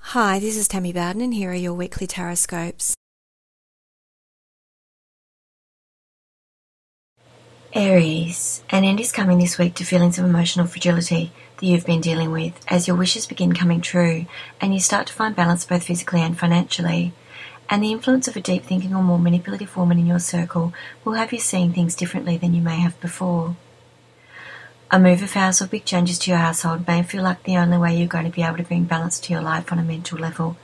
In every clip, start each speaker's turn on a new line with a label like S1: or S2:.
S1: Hi, this is Tammie Bowden and here are your weekly Tarotscopes. Aries, an end is coming this week to feelings of emotional fragility that you've been dealing with as your wishes begin coming true and you start to find balance both physically and financially. And the influence of a deep thinking or more manipulative woman in your circle will have you seeing things differently than you may have before. A move of house or big changes to your household may feel like the only way you're going to be able to bring balance to your life on a mental level,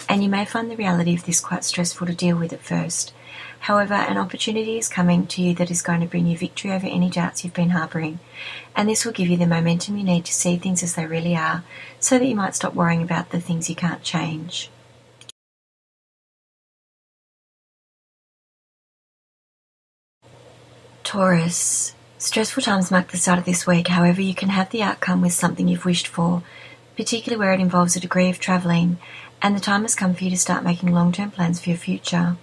S1: and you may find the reality of this quite stressful to deal with at first. However, an opportunity is coming to you that is going to bring you victory over any doubts you've been harbouring, and this will give you the momentum you need to see things as they really are, so that you might stop worrying about the things you can't change. Taurus. Stressful times mark the start of this week, however you can have the outcome with something you've wished for, particularly where it involves a degree of travelling, and the time has come for you to start making long-term plans for your future.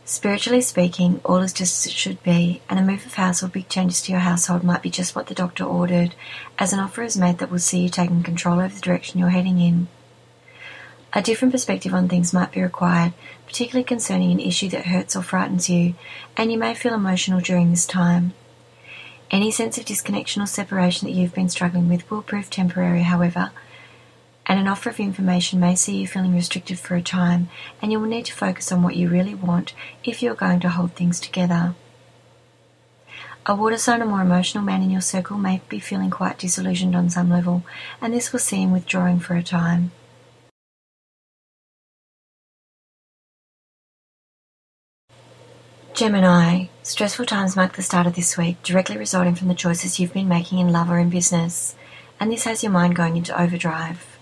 S1: Spiritually speaking, all is just as it should be, and a move of house or big changes to your household might be just what the doctor ordered, as an offer is made that will see you taking control over the direction you're heading in. A different perspective on things might be required, particularly concerning an issue that hurts or frightens you, and you may feel emotional during this time. Any sense of disconnection or separation that you've been struggling with will prove temporary, however, and an offer of information may see you feeling restricted for a time, and you will need to focus on what you really want if you're going to hold things together. A water sign or more emotional man in your circle may be feeling quite disillusioned on some level, and this will see him withdrawing for a time. Gemini. Stressful times mark the start of this week, directly resulting from the choices you've been making in love or in business, and this has your mind going into overdrive.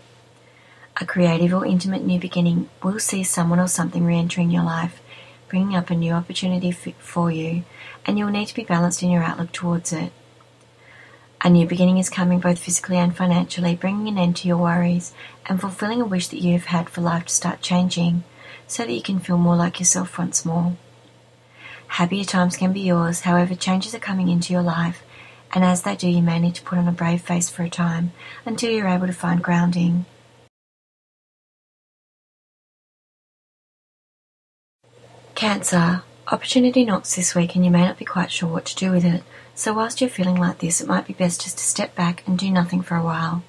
S1: A creative or intimate new beginning will see someone or something re-entering your life, bringing up a new opportunity for you, and you'll need to be balanced in your outlook towards it. A new beginning is coming both physically and financially, bringing an end to your worries and fulfilling a wish that you have had for life to start changing, so that you can feel more like yourself once more. Happier times can be yours, however changes are coming into your life, and as they do you may need to put on a brave face for a time, until you're able to find grounding. Cancer. Opportunity knocks this week and you may not be quite sure what to do with it, so whilst you're feeling like this it might be best just to step back and do nothing for a while.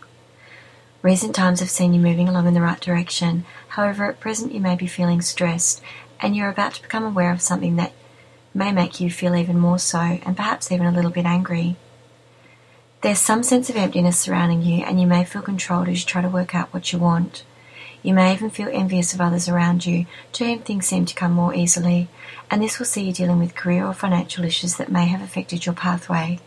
S1: Recent times have seen you moving along in the right direction, however at present you may be feeling stressed, and you're about to become aware of something that may make you feel even more so, and perhaps even a little bit angry. There's some sense of emptiness surrounding you, and you may feel controlled as you try to work out what you want. You may even feel envious of others around you, to whom things seem to come more easily, and this will see you dealing with career or financial issues that may have affected your pathway.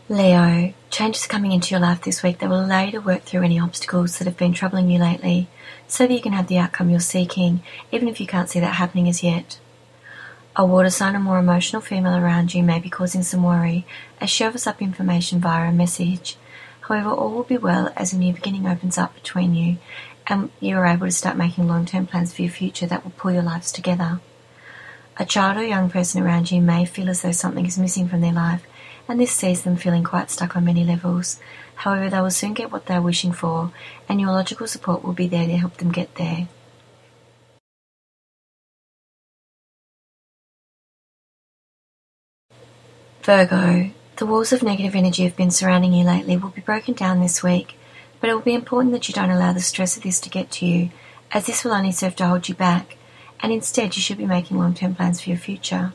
S1: Leo. Changes are coming into your life this week that will allow you to work through any obstacles that have been troubling you lately, so that you can have the outcome you're seeking, even if you can't see that happening as yet. A water sign or more emotional female around you may be causing some worry, as she offers up information via a message. However, all will be well as a new beginning opens up between you, and you are able to start making long-term plans for your future that will pull your lives together. A child or young person around you may feel as though something is missing from their life, and this sees them feeling quite stuck on many levels. However, they will soon get what they are wishing for, and your logical support will be there to help them get there. Virgo. The walls of negative energy have been surrounding you lately will be broken down this week, but it will be important that you don't allow the stress of this to get to you, as this will only serve to hold you back, and instead you should be making long-term plans for your future.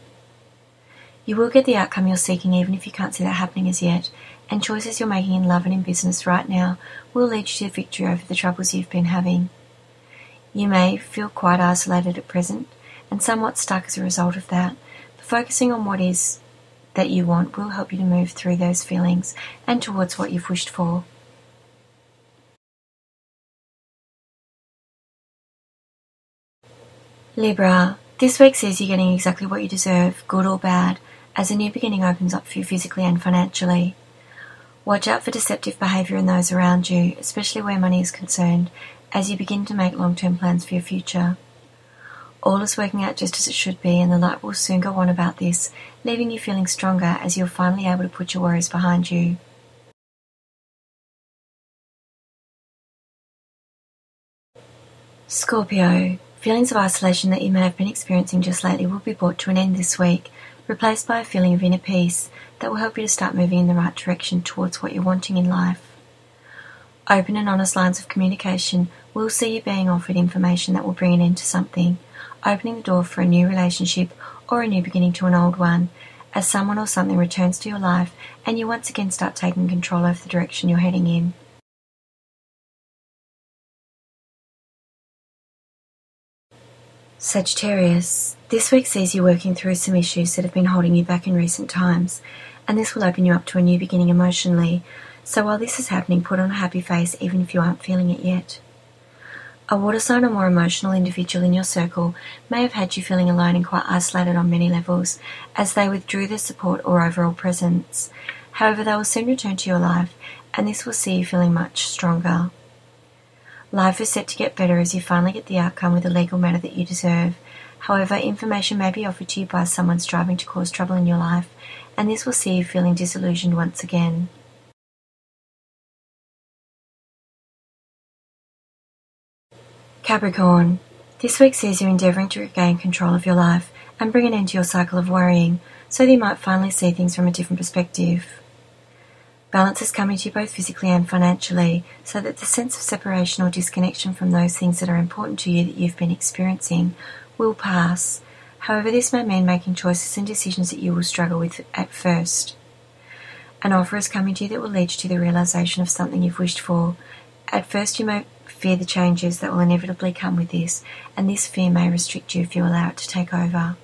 S1: You will get the outcome you're seeking even if you can't see that happening as yet, and choices you're making in love and in business right now will lead you to victory over the troubles you've been having. You may feel quite isolated at present and somewhat stuck as a result of that, but focusing on what is that you want will help you to move through those feelings and towards what you've wished for. Libra. This week sees you getting exactly what you deserve, good or bad, as a new beginning opens up for you physically and financially. Watch out for deceptive behaviour in those around you, especially where money is concerned, as you begin to make long-term plans for your future. All is working out just as it should be, and the light will soon go on about this, leaving you feeling stronger as you're finally able to put your worries behind you. Scorpio, feelings of isolation that you may have been experiencing just lately will be brought to an end this week, replaced by a feeling of inner peace that will help you to start moving in the right direction towards what you're wanting in life. Open and honest lines of communication will see you being offered information that will bring an end to something, opening the door for a new relationship or a new beginning to an old one, as someone or something returns to your life and you once again start taking control over the direction you're heading in. Sagittarius, this week sees you working through some issues that have been holding you back in recent times, and this will open you up to a new beginning emotionally, so while this is happening, put on a happy face even if you aren't feeling it yet. A water sign or more emotional individual in your circle may have had you feeling alone and quite isolated on many levels, as they withdrew their support or overall presence. However, they will soon return to your life, and this will see you feeling much stronger. Life is set to get better as you finally get the outcome with a legal matter that you deserve. However, information may be offered to you by someone striving to cause trouble in your life, and this will see you feeling disillusioned once again. Capricorn, this week sees you endeavouring to regain control of your life and bring an end to your cycle of worrying, so that you might finally see things from a different perspective. Balance is coming to you both physically and financially, so that the sense of separation or disconnection from those things that are important to you that you've been experiencing will pass. However, this may mean making choices and decisions that you will struggle with at first. An offer is coming to you that will lead you to the realisation of something you've wished for. At first you may fear the changes that will inevitably come with this, and this fear may restrict you if you allow it to take over.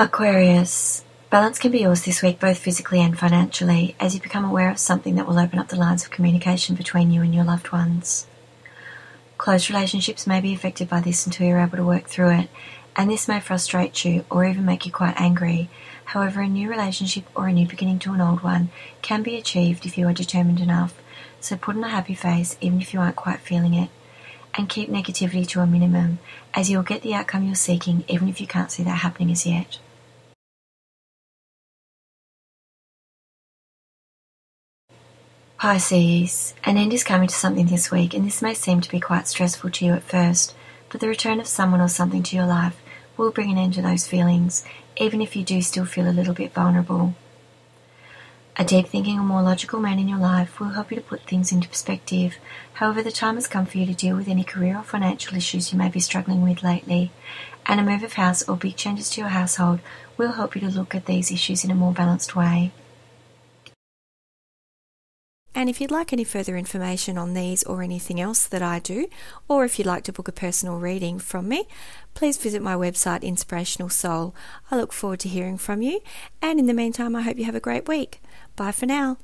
S1: Aquarius, balance can be yours this week both physically and financially, as you become aware of something that will open up the lines of communication between you and your loved ones. Close relationships may be affected by this until you're able to work through it, and this may frustrate you or even make you quite angry. However, a new relationship or a new beginning to an old one can be achieved if you are determined enough, so put on a happy face even if you aren't quite feeling it, and keep negativity to a minimum, as you'll get the outcome you're seeking even if you can't see that happening as yet. Pisces, an end is coming to something this week, and this may seem to be quite stressful to you at first, but the return of someone or something to your life will bring an end to those feelings, even if you do still feel a little bit vulnerable. A deep-thinking or more logical man in your life will help you to put things into perspective. However, the time has come for you to deal with any career or financial issues you may be struggling with lately, and a move of house or big changes to your household will help you to look at these issues in a more balanced way. And if you'd like any further information on these or anything else that I do, or if you'd like to book a personal reading from me, please visit my website, Inspirational Soul. I look forward to hearing from you, and in the meantime, I hope you have a great week. Bye for now.